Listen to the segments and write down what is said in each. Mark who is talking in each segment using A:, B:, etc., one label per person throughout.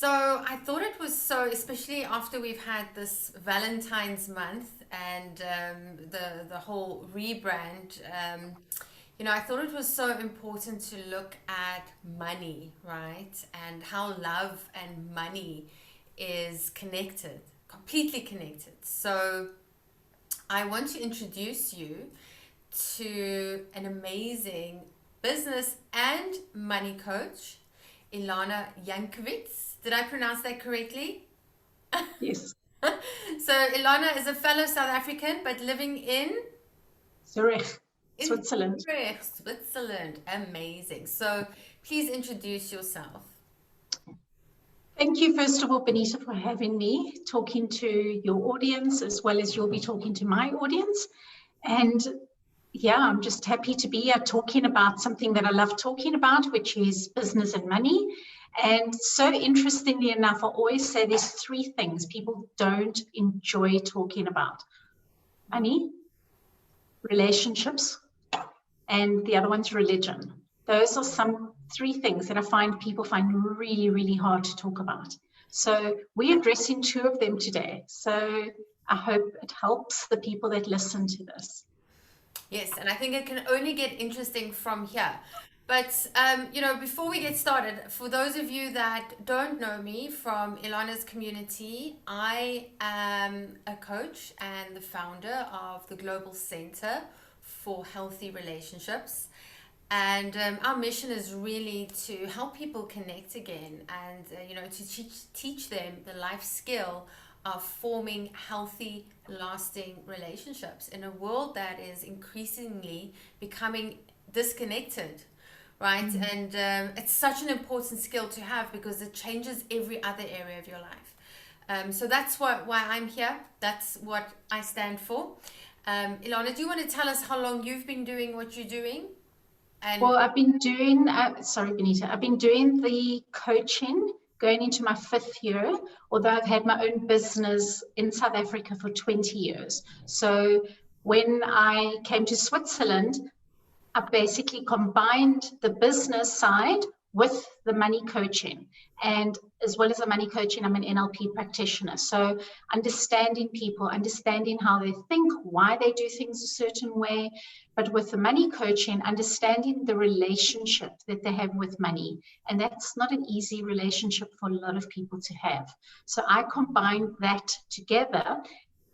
A: So I thought it was so, especially after we've had this Valentine's month and the whole rebrand. I thought it was so important to look at money, right, and how love and money is connected, completely connected. So I want to introduce you to an amazing business and money coach, Ilana Yankovic. Did I pronounce that correctly?
B: Yes,
A: So Ilana is a fellow South African, but living
B: Zurich,
A: in
B: Switzerland.
A: Zurich, Switzerland. Amazing. So please introduce yourself.
B: Thank you, first of all, Benita, for having me, talking to your audience as well as you'll be talking to my audience. And yeah, I'm just happy to be here talking about something that I love talking about, which is business and money. And so interestingly enough, I always say there's three things people don't enjoy talking about: money, relationships, and the other one's religion. Those are some three things that I find people find really, really hard to talk about. So we're addressing two of them today. So I hope it helps the people that listen to this.
A: Yes, and I think it can only get interesting from here. But before we get started, for those of you that don't know me from Ilana's community, I am a coach and the founder of the Global Center for Healthy Relationships. And our mission is really to help people connect again and, to teach them the life skill of forming healthy, lasting relationships in a world that is increasingly becoming disconnected, right? And it's such an important skill to have because it changes every other area of your life. So that's why I'm here. That's what I stand for. Ilana, do you want to tell us how long you've been doing what you're doing? And
B: Well, I've been doing, sorry, Benita, I've been doing the coaching going into my fifth year, although I've had my own business in South Africa for 20 years. So when I came to Switzerland, I basically combined the business side with the money coaching. And as well as the money coaching, I'm an NLP practitioner. So understanding people, understanding how they think, why they do things a certain way. But with the money coaching, understanding the relationship that they have with money. And that's not an easy relationship for a lot of people to have. So I combined that together.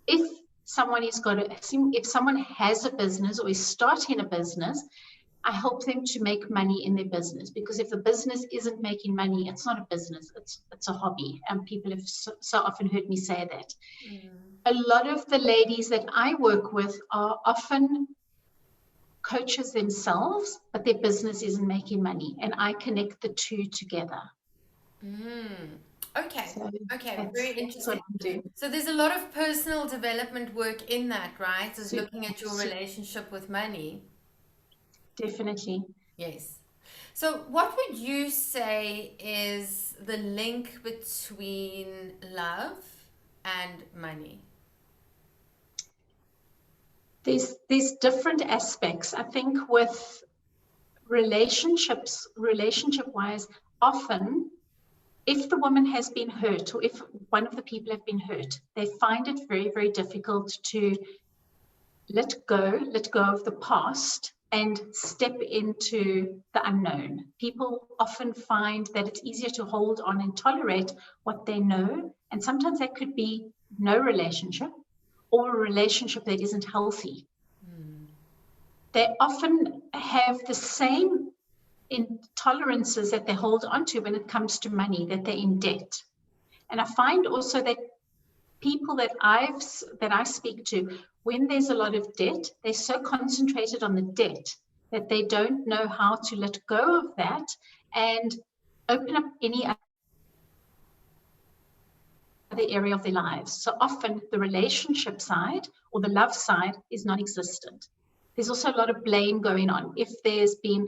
B: If if someone has a business or is starting a business, I help them to make money in their business, because if the business isn't making money, it's not a business, it's a hobby. And people have so often heard me say that. A lot of the ladies that I work with are often coaches themselves, but their business isn't making money, and I connect the two together.
A: okay,
B: So
A: okay, very
B: that's what
A: interesting.
B: I'm doing.
A: So there's a lot of personal development work in that, right? Is
B: So,
A: looking at your
B: so
A: relationship with money.
B: definitely.
A: Yes. So what would you say is the link between love and money?
B: There's different aspects. I think with relationship wise, often if the woman has been hurt, or if one of the people have been hurt, they find it very, very difficult to let go of the past and step into the unknown. People often find that it's easier to hold on and tolerate what they know, and sometimes that could be no relationship, or a relationship that isn't healthy. They often have the same intolerances that they hold on to when it comes to money, that they're in debt. And I find also that people that I speak to, when there's a lot of debt, they're so concentrated on the debt that they don't know how to let go of that and open up any other area of their lives. So often the relationship side or the love side is non-existent. There's also a lot of blame going on. If there's been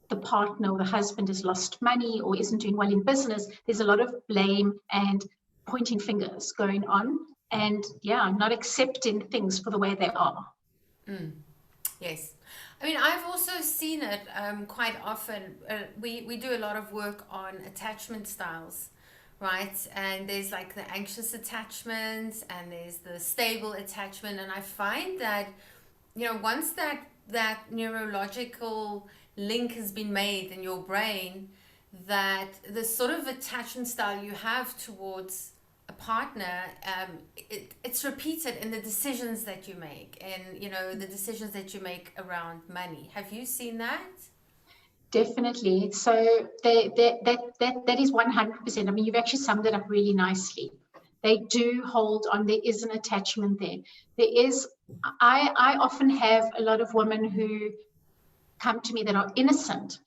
B: the partner or the husband has lost money or isn't doing well in business, there's a lot of blame and pointing fingers going on, and yeah, not accepting things for the way they are.
A: Yes. I mean, I've also seen it quite often. We do a lot of work on attachment styles, right? And there's like the anxious attachment and there's the stable attachment. And I find that, once that neurological link has been made in your brain, that the sort of attachment style you have towards a partner, it's repeated in the decisions that you make, and the decisions that you make around money. Have you seen that?
B: Definitely. So that is 100%. I mean, you've actually summed it up really nicely. They do hold on. There is an attachment there. There is. I often have a lot of women who come to me that are innocent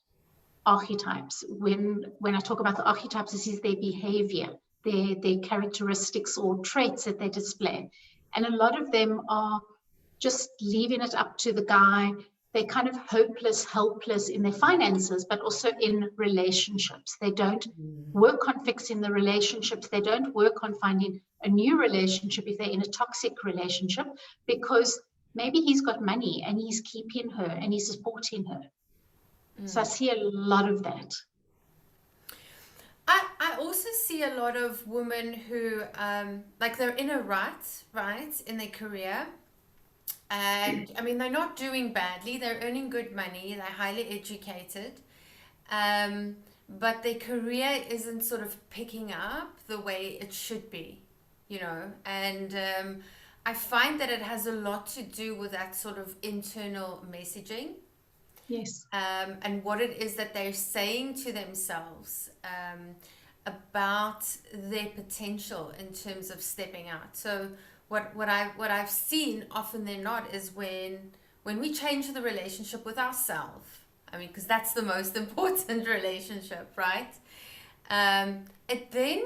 B: archetypes. When I talk about the archetypes, this is their behavior, their characteristics or traits that they display. And a lot of them are just leaving it up to the guy. They're kind of hopeless, helpless in their finances, but also in relationships. They don't work on fixing the relationships. They don't work on finding a new relationship if they're in a toxic relationship, because maybe he's got money and he's keeping her and he's supporting her. So I see a lot of that.
A: I also see a lot of women who, like, they're in a rut, right, in their career. And I mean, they're not doing badly, they're earning good money, they're highly educated. But their career isn't sort of picking up the way it should be, And I find that it has a lot to do with that sort of internal messaging.
B: Yes.
A: And what it is that they're saying to themselves about their potential in terms of stepping out. So what I've seen often than not is when we change the relationship with ourselves. I mean, because that's the most important relationship, right? It then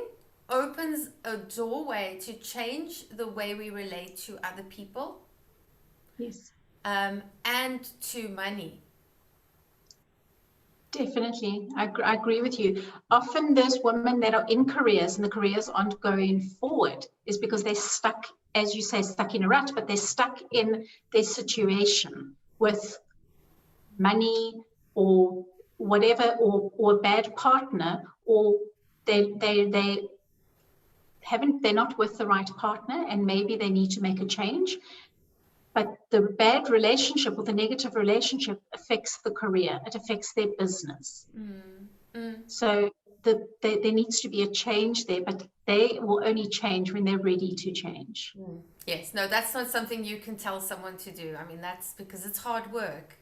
A: opens a doorway to change the way we relate to other people.
B: Yes.
A: And to money.
B: Definitely. I agree with you. Often those women that are in careers and the careers aren't going forward is because they're stuck, as you say, stuck in a rut, but they're stuck in their situation with money or whatever, or a bad partner, or they're not with the right partner, and maybe they need to make a change. But the bad relationship or the negative relationship affects the career. It affects their business. So there needs to be a change there, but they will only change when they're ready to change.
A: Yes, no, that's not something you can tell someone to do. I mean, that's because it's hard work.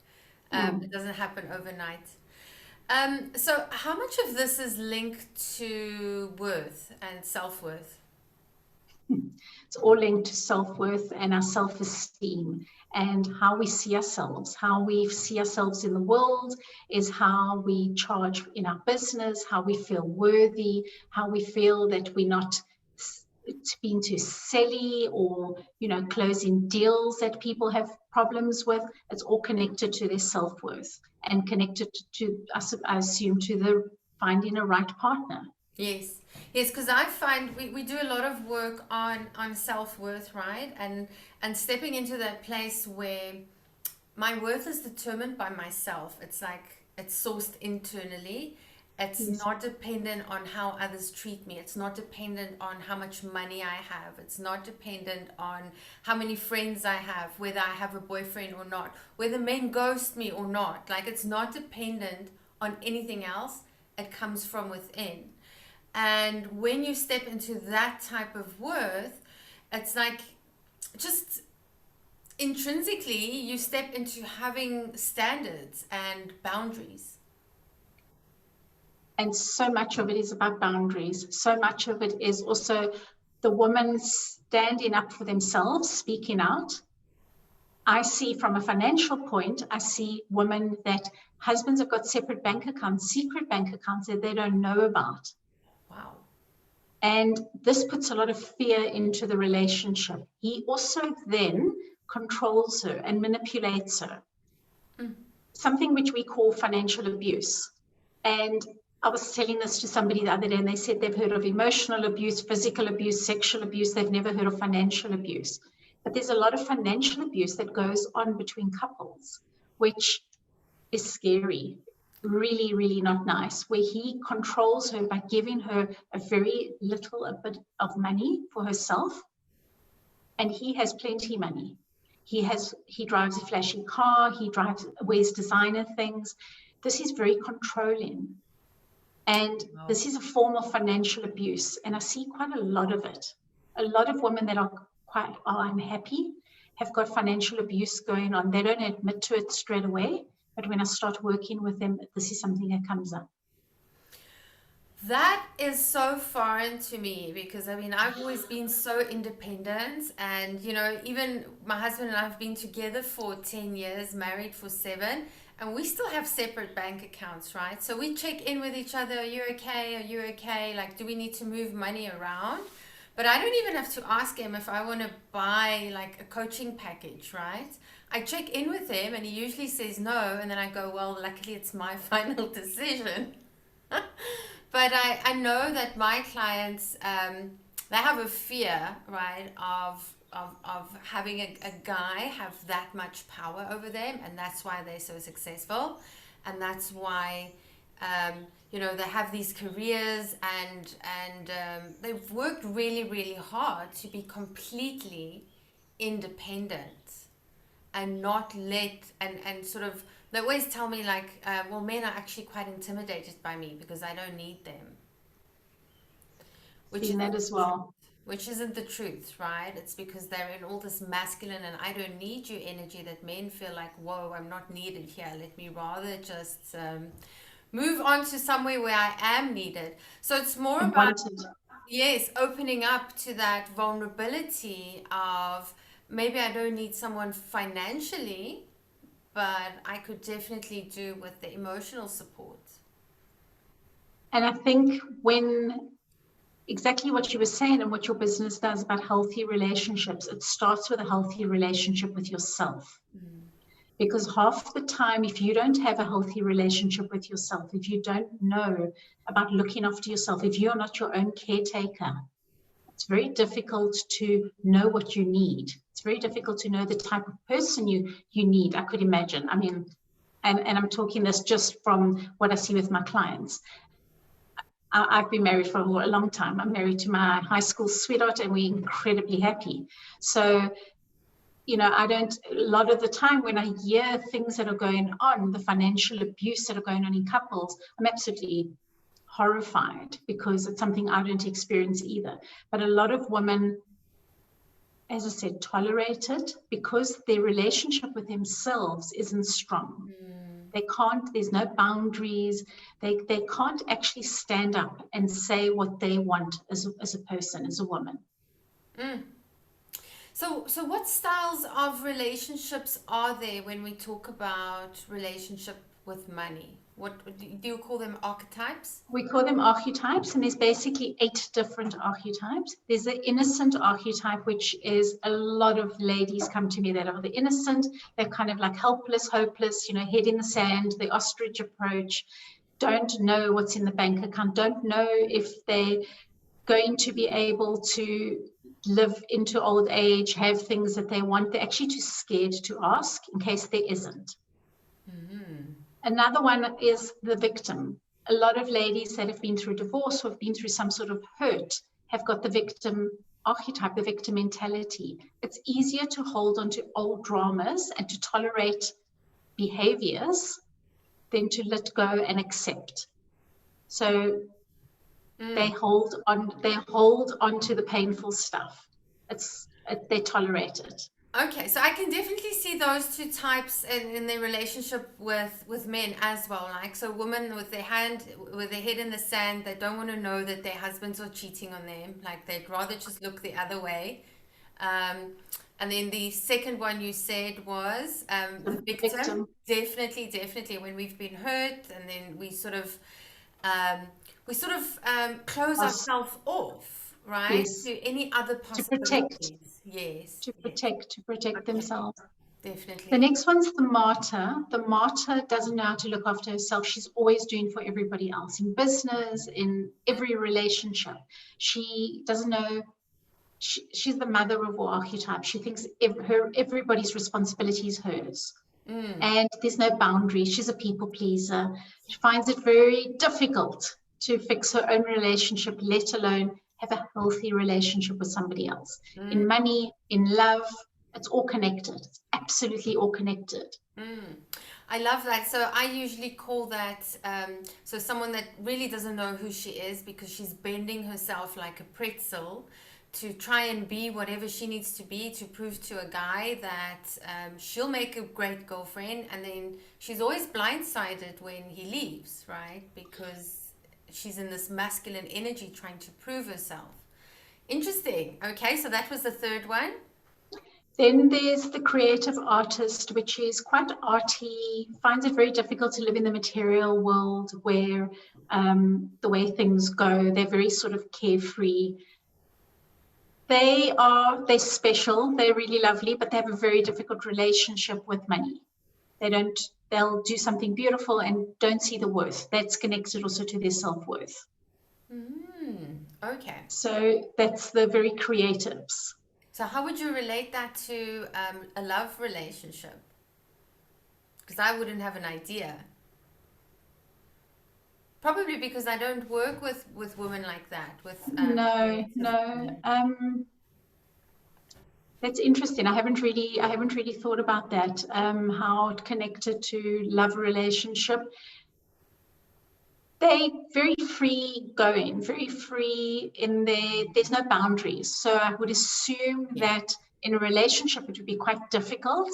A: It doesn't happen overnight. So how much of this is linked to worth and self-worth?
B: It's all linked to self-worth and our self-esteem and how we see ourselves. How we see ourselves in the world is how we charge in our business, how we feel worthy, how we feel that we're not being too silly, or closing deals that people have problems with. It's all connected to their self-worth and connected to, I assume, to the finding a right partner.
A: Yes, yes, because I find we do a lot of work on self-worth, right? And stepping into that place where my worth is determined by myself. It's like it's sourced internally. It's
B: Yes.
A: not dependent on how others treat me. It's not dependent on how much money I have. It's not dependent on how many friends I have, whether I have a boyfriend or not, whether men ghost me or not. Like, it's not dependent on anything else. It comes from within. And when you step into that type of worth, it's like just intrinsically you step into having standards and boundaries.
B: And so much of it is about boundaries. So much of it is also the woman standing up for themselves, speaking out. I see from a financial point, I see women that husbands have got separate bank accounts, secret bank accounts that they don't know about.
A: Wow.
B: And this puts a lot of fear into the relationship. He also then controls her and manipulates her. Something which we call financial abuse. And I was telling this to somebody the other day, and they said they've heard of emotional abuse, physical abuse, sexual abuse. They've never heard of financial abuse. But there's a lot of financial abuse that goes on between couples, which is scary. really, really not nice, where he controls her by giving her a very little a bit of money for herself, and he has plenty money. He drives a flashy car, wears designer things. This is very controlling. And
A: Wow.
B: this is a form of financial abuse. And I see quite a lot of it. A lot of women that are unhappy have got financial abuse going on. They don't admit to it straight away. But when I start working with them, this is something that comes up.
A: That is so foreign to me because I mean, I've always been so independent, and even my husband and I have been together for 10 years, married for 7, and we still have separate bank accounts, right? So we check in with each other. Are you okay? Are you okay? Like, do we need to move money around? But I don't even have to ask him if I want to buy like a coaching package, right? I check in with him and he usually says no, and then I go, well, luckily it's my final decision. But I know that my clients, they have a fear, right, of having a guy have that much power over them, and that's why they're so successful, and that's why, they have these careers, and they've worked really, really hard to be completely independent and not let and sort of they always tell me like well, men are actually quite intimidated by me because I don't need them, which
B: Seen
A: isn't
B: that
A: the
B: as
A: truth.
B: well.
A: Which isn't the truth, right? It's because they're in all this masculine and I don't need you energy that men feel like, whoa, I'm not needed here, let me rather just move on to somewhere where I am needed. So it's more
B: And
A: about,
B: wanted.
A: yes, opening up to that vulnerability of maybe I don't need someone financially, but I could definitely do with the emotional support.
B: And I think when exactly what you were saying and what your business does about healthy relationships, it starts with a healthy relationship with yourself. Because half the time, if you don't have a healthy relationship with yourself, if you don't know about looking after yourself, if you're not your own caretaker, it's very difficult to know what you need. It's very difficult to know the type of person you need, I could imagine. I mean, and I'm talking this just from what I see with my clients. I've been married for a long time. I'm married to my high school sweetheart, and we're incredibly happy. So, I don't, a lot of the time when I hear things that are going on, the financial abuse that are going on in couples, I'm absolutely horrified because it's something I don't experience either. But a lot of women, as I said, tolerate it because their relationship with themselves isn't strong. They can't, there's no boundaries. They can't actually stand up and say what they want as a person, as a woman.
A: Mm. So what styles of relationships are there when we talk about relationship with money? What do you call them, archetypes?
B: We call them archetypes, and there's basically 8 different archetypes. There's the innocent archetype, which is a lot of ladies come to me that are the innocent. They're kind of like helpless, hopeless, head in the sand, the ostrich approach, don't know what's in the bank account, don't know if they're going to be able to live into old age, have things that they want. They're actually too scared to ask in case there isn't. Another one is the victim. A lot of ladies that have been through divorce or have been through some sort of hurt have got the victim archetype, the victim mentality. It's easier to hold on to old dramas and to tolerate behaviors than to let go and accept. So they hold on to the painful stuff. They tolerate it.
A: Okay, so I can definitely see those two types in their relationship with men as well. Like, so women with their head in the sand, they don't want to know that their husbands are cheating on them. Like, they'd rather just look the other way. Um, and then the second one you said was the
B: The
A: victim.
B: victim.
A: Definitely, definitely. When we've been hurt, and then um, close
B: Us,
A: ourselves off, right,
B: yes,
A: to any other
B: to protect,
A: possibilities. Yes,
B: to
A: yes.
B: protect, to protect
A: Okay,
B: themselves. The
A: definitely.
B: next one's the martyr. The martyr doesn't know how to look after herself. She's always doing for everybody else in business, in every relationship. She doesn't know. She's the mother of all archetypes. She thinks everybody's responsibility is hers. and there's no boundaries. She's a people pleaser. She finds it very difficult to fix her own relationship, let alone have a healthy relationship with somebody else. In money, in love, it's all connected. It's absolutely all connected.
A: I love that. So I usually call that so someone that really doesn't know who she is because she's bending herself like a pretzel to try and be whatever she needs to be to prove to a guy that she'll make a great girlfriend, and then she's always blindsided when he leaves, right? Because she's in this masculine energy trying to prove herself. Interesting. Okay, so that was the third one.
B: Then there's the creative artist, which is quite arty, finds it very difficult to live in the material world where the way things go, they're very sort of carefree. They're special, they're really lovely, but they have a very difficult relationship with money. They'll do something beautiful and don't see the worth. That's connected also to their self-worth.
A: Okay.
B: So that's the very creatives.
A: So how would you relate that to a love relationship? Because I wouldn't have an idea. Probably because I don't work with women like that. With
B: No,
A: creative
B: no.
A: women.
B: That's interesting. I haven't really thought about that. How it connected to love relationship. They very free going, very free in there's no boundaries. So I would assume
A: Yeah,
B: that in a relationship it would be quite difficult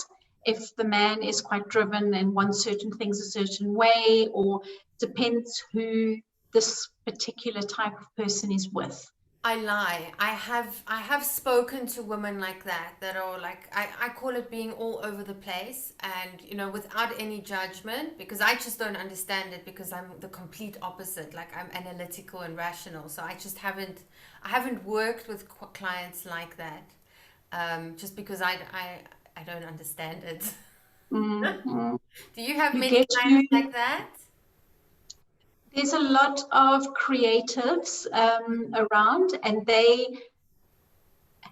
B: if the man is quite driven and wants certain things a certain way, or depends who this particular type of person is with.
A: I lie. I have spoken to women like that that are like I call it being all over the place, and without any judgment, because I just don't understand it because I'm the complete opposite. Like I'm analytical and rational, so I haven't worked with clients like that, just because I don't understand it.
B: Mm-hmm.
A: Do you have
B: You
A: many
B: get
A: clients
B: you
A: like that?
B: There's a lot of creatives around, and they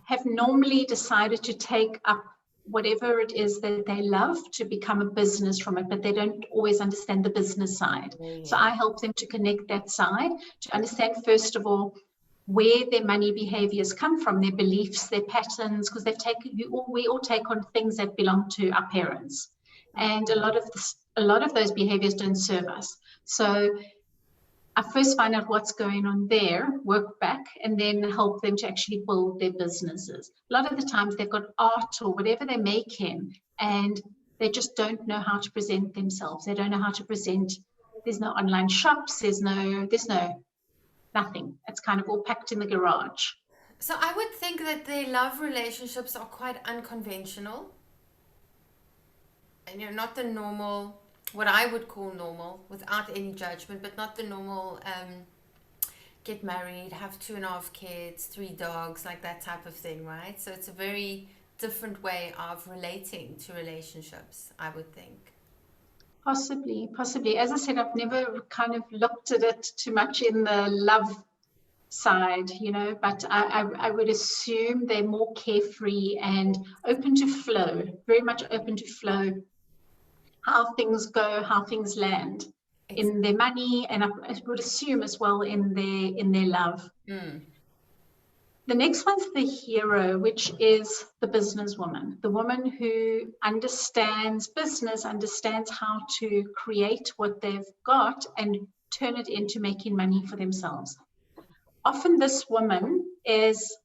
B: have normally decided to take up whatever it is that they love to become a business from it, but they don't always understand the business side.
A: Oh,
B: So
A: yeah.
B: I help them to connect that side, to understand, first of all, where their money behaviors come from, their beliefs, their patterns, because we all take on things that belong to our parents. And a lot of those behaviors don't serve us. So I first find out what's going on there, work back, and then help them to actually build their businesses. A lot of the times they've got art or whatever they're making, and they just don't know how to present themselves. They don't know how to present. There's no online shops. There's no nothing. It's kind of all packed in the garage.
A: So I would think that their love relationships are quite unconventional, and not the normal, what I would call normal, without any judgment, but not the normal get married, have 2.5 kids, 3 dogs, like that type of thing, right? So it's a very different way of relating to relationships, I would think.
B: Possibly, possibly. As I said, I've never kind of looked at it too much in the love side, but I would assume they're more carefree and open to flow, very much open to flow, how things go, how things land
A: Ex-
B: in their money, and I would assume as well in their love.
A: mm,
B: The next one's the hero, which is the businesswoman, the woman who understands business, understands how to create what they've got and turn it into making money for themselves. Often this woman is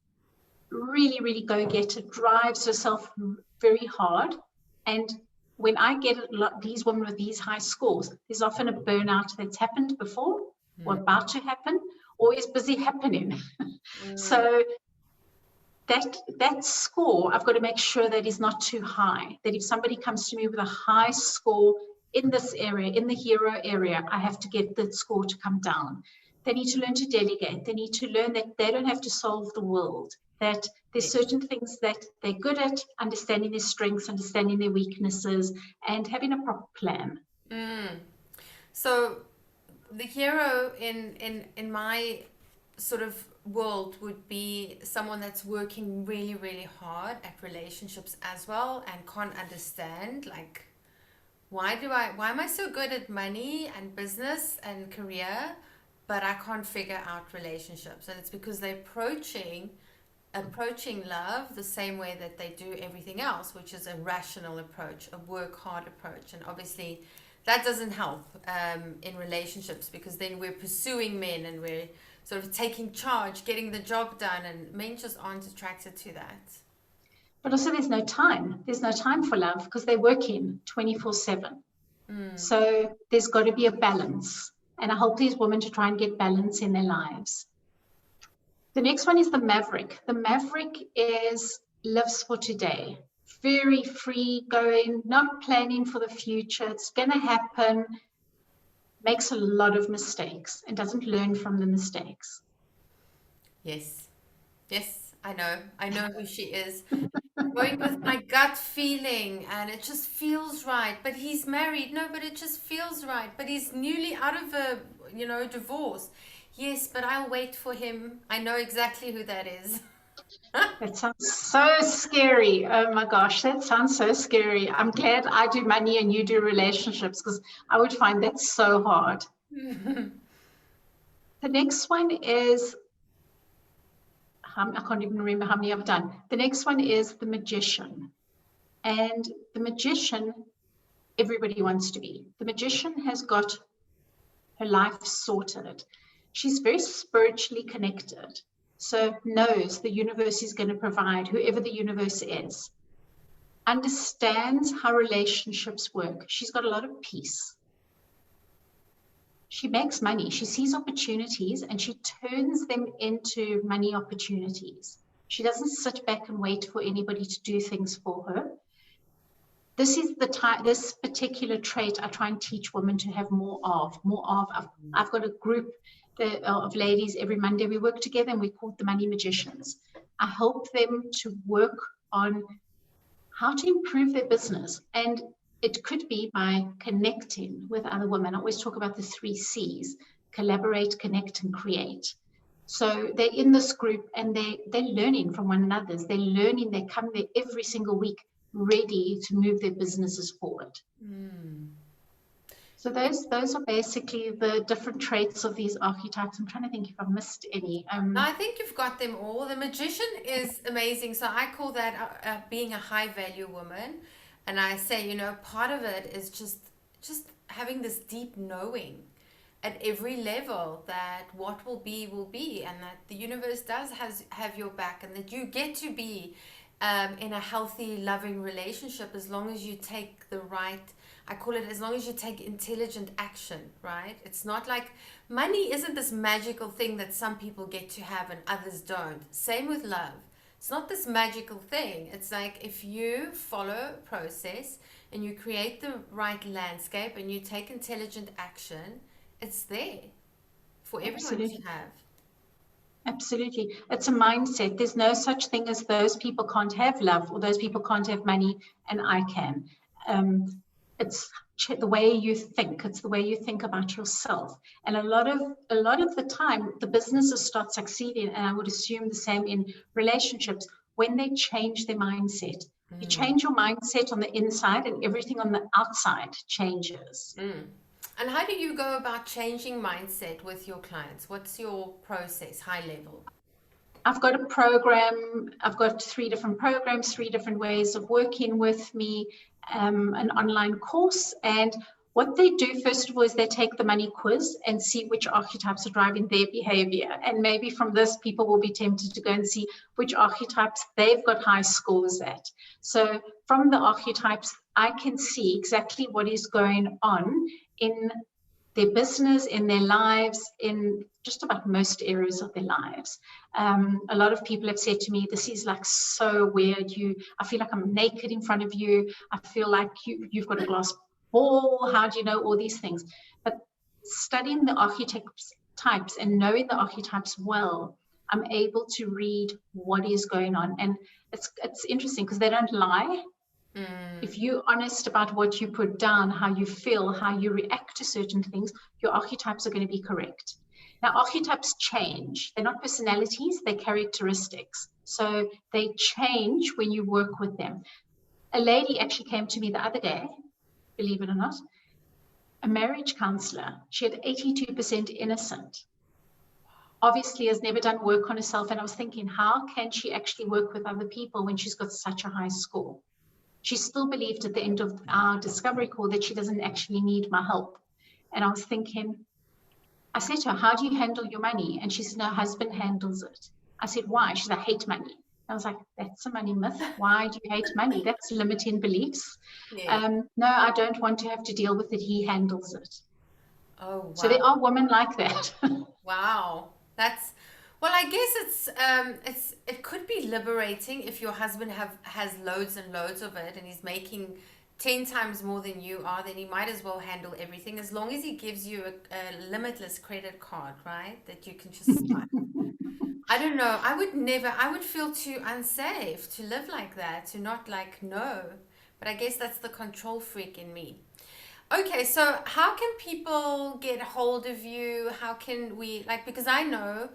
B: really, really go-getter, drives herself very hard. And when I get these women with these high scores, there's often a burnout that's happened before or
A: mm,
B: about to happen, or is busy happening.
A: mm.
B: So that score, I've got to make sure that is not too high. That if somebody comes to me with a high score in this area, in the hero area, I have to get that score to come down. They need to learn to delegate. They need to learn that they don't have to solve the world, that there's
A: Yes.
B: certain things that they're good at, understanding their strengths, understanding their weaknesses, and having a proper plan.
A: Mm. So the hero in my sort of world would be someone that's working really really hard at relationships as well and can't understand like why am I so good at money and business and career, but I can't figure out relationships? And it's because they're approaching love the same way that they do everything else, which is a rational approach, a work hard approach. And obviously, that doesn't help in relationships, because then we're pursuing men and we're sort of taking charge, getting the job done, and men just aren't attracted to that.
B: But also, there's no time. There's no time for love because they're working 24/7.
A: Mm.
B: So there's got to be a balance. And I help these women to try and get balance in their lives. The next one is the maverick. The maverick is lives for today. Very free going, not planning for the future. It's going to happen. Makes a lot of mistakes and doesn't learn from the mistakes.
A: Yes, yes, I know. I know who she is. Going with my gut feeling, and it just feels right. But he's married. No, but it just feels right. But he's newly out of a, divorce. Yes, but I'll wait for him. I know exactly who that is.
B: That sounds so scary. Oh my gosh, that sounds so scary. I'm glad I do money and you do relationships because I would find that so hard. The next one is, I can't even remember how many I've done. The next one is the magician. And the magician, everybody wants to be. The magician has got her life sorted. She's very spiritually connected. So knows the universe is going to provide, whoever the universe is. Understands how relationships work. She's got a lot of peace. She makes money. She sees opportunities and she turns them into money opportunities. She doesn't sit back and wait for anybody to do things for her. This is the type, this particular trait I try and teach women to have more of. I've got a group of ladies every Monday. We work together and we call it the Money Magicians. I help them to work on how to improve their business. And it could be by connecting with other women. I always talk about the 3 C's: collaborate, connect, and create. So they're in this group and they're learning from one another. They're learning, they come there every single week ready to move their businesses forward. So those are basically the different traits of these archetypes. I'm trying to think if I've missed any.
A: No, I think you've got them all. The magician is amazing. So I call that being a high value woman. And I say, part of it is just having this deep knowing at every level that what will be, and that the universe does have your back, and that you get to be in a healthy, loving relationship as long as you take the right, I call it, as long as you take intelligent action, right? It's not like money isn't this magical thing that some people get to have and others don't. Same with love. It's not this magical thing. It's like if you follow a process and you create the right landscape and you take intelligent action, it's there for everyone to
B: Absolutely.
A: have.
B: Absolutely. It's a mindset. There's no such thing as those people can't have love or those people can't have money and I can. It's the way you think. It's the way you think about yourself. And a lot of the time, the businesses start succeeding, and I would assume the same in relationships, when they change their mindset. You change your mindset on the inside, and everything on the outside changes.
A: And how do you go about changing mindset with your clients? What's your process, high level?
B: I've got a program. I've got 3 different programs, 3 different ways of working with me, an online course. And what they do, first of all, is they take the money quiz and see which archetypes are driving their behavior. And maybe from this, people will be tempted to go and see which archetypes they've got high scores at. So from the archetypes, I can see exactly what is going on in their business, in their lives, in just about most areas of their lives. A lot of people have said to me, this is like so weird. I feel like I'm naked in front of you. I feel like you've got a glass ball. How do you know all these things? But studying the archetypes types and knowing the archetypes well, I'm able to read what is going on. And it's interesting because they don't lie. If you're honest about what you put down, how you feel, how you react to certain things, your archetypes are going to be correct. Now, archetypes change. They're not personalities, they're characteristics. So they change when you work with them. A lady actually came to me the other day believe it or not, a marriage counselor. She had 82% innocent. Obviously has never done work on herself. And I was thinking, how can she actually work with other people when she's got such a high score? She still believed at the end of our discovery call that she doesn't actually need my help. And I was thinking, I said to her, how do you handle your money? And she said, no, her husband handles it. I said, why? She said, I hate money. I was like, that's a money myth. Why do you hate money? That's limiting beliefs.
A: Yeah.
B: No, I don't want to have to deal with it. He handles it.
A: Oh,
B: So there
A: wow.
B: are women like that.
A: Wow. That's well, I guess it could be liberating if your husband has loads and loads of it and he's making 10 times more than you are, then he might as well handle everything as long as he gives you a limitless credit card, right? That you can just swipe. I don't know. I would never, I would feel too unsafe to live like that, to not like know. But I guess that's the control freak in me. Okay, so how can people get hold of you? How can we, like, because I know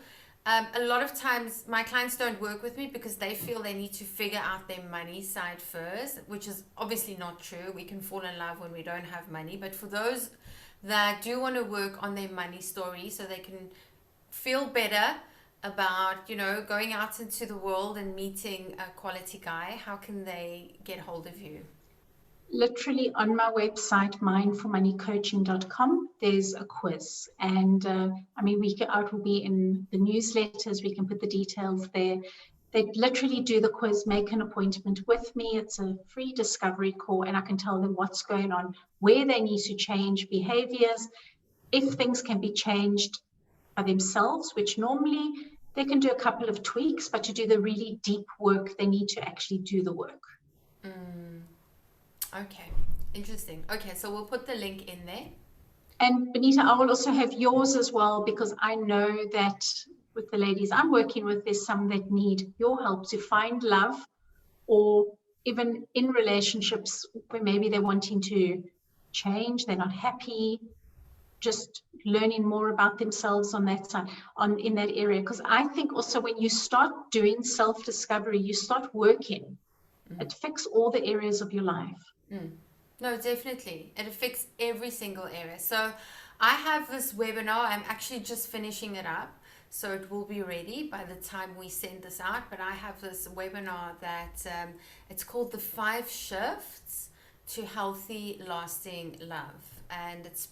A: a lot of times my clients don't work with me because they feel they need to figure out their money side first, which is obviously not true. We can fall in love when we don't have money. But for those that do want to work on their money story so they can feel better about, going out into the world and meeting a quality guy, how can they get hold of you?
B: Literally on my website, mindformoneycoaching.com, there's a quiz. And I mean, it will be in the newsletters. We can put the details there. They literally do the quiz, make an appointment with me. It's a free discovery call, and I can tell them what's going on, where they need to change behaviors, if things can be changed by themselves, which normally they can do a couple of tweaks, but to do the really deep work, they need to actually do the work.
A: Mm, okay, interesting. Okay, so we'll put the link in there.
B: And Benita, I will also have yours as well, because I know that with the ladies I'm working with, there's some that need your help to find love, or even in relationships where maybe they're wanting to change, they're not happy, just learning more about themselves on that side, in that area. Because I think also when you start doing self-discovery, you start working, it affects all the areas of your life.
A: Mm. No, definitely. It affects every single area. So I have this webinar. I'm actually just finishing it up. So it will be ready by the time we send this out. But I have this webinar that it's called The 5 Shifts to Healthy, Lasting Love. And
B: Yes.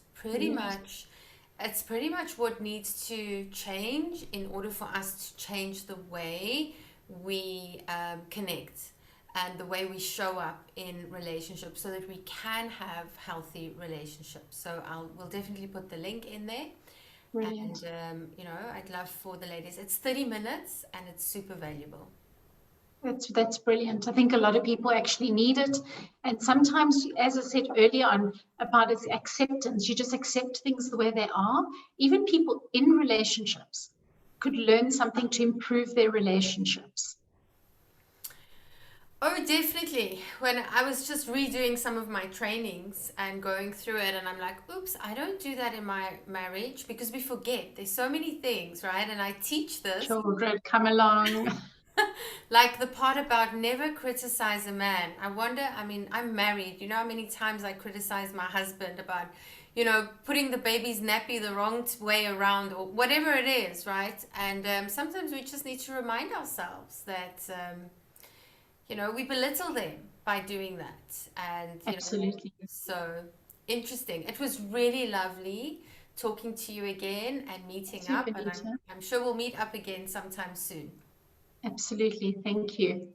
A: it's pretty much what needs to change in order for us to change the way we connect and the way we show up in relationships so that we can have healthy relationships. So we'll definitely put the link in there.
B: Brilliant.
A: And, I'd love for the ladies. It's 30 minutes and it's super valuable.
B: That's brilliant. I think a lot of people actually need it. And sometimes, as I said earlier on about its acceptance, you just accept things the way they are. Even people in relationships could learn something to improve their relationships.
A: Oh, definitely. When I was just redoing some of my trainings and going through it, and I'm like, oops, I don't do that in my marriage because we forget. There's so many things, right? And I teach this.
B: Children come along.
A: Like the part about never criticize a man. I wonder, I mean, I'm married. You know how many times I criticize my husband about, putting the baby's nappy the wrong way around or whatever it is, right? And sometimes we just need to remind ourselves that, we belittle them by doing that. And,
B: Absolutely.
A: so interesting. It was really lovely talking to you again and meeting
B: Super,
A: up. And I'm,
B: Benita.
A: I'm sure we'll meet up again sometime soon.
B: Absolutely. Thank you.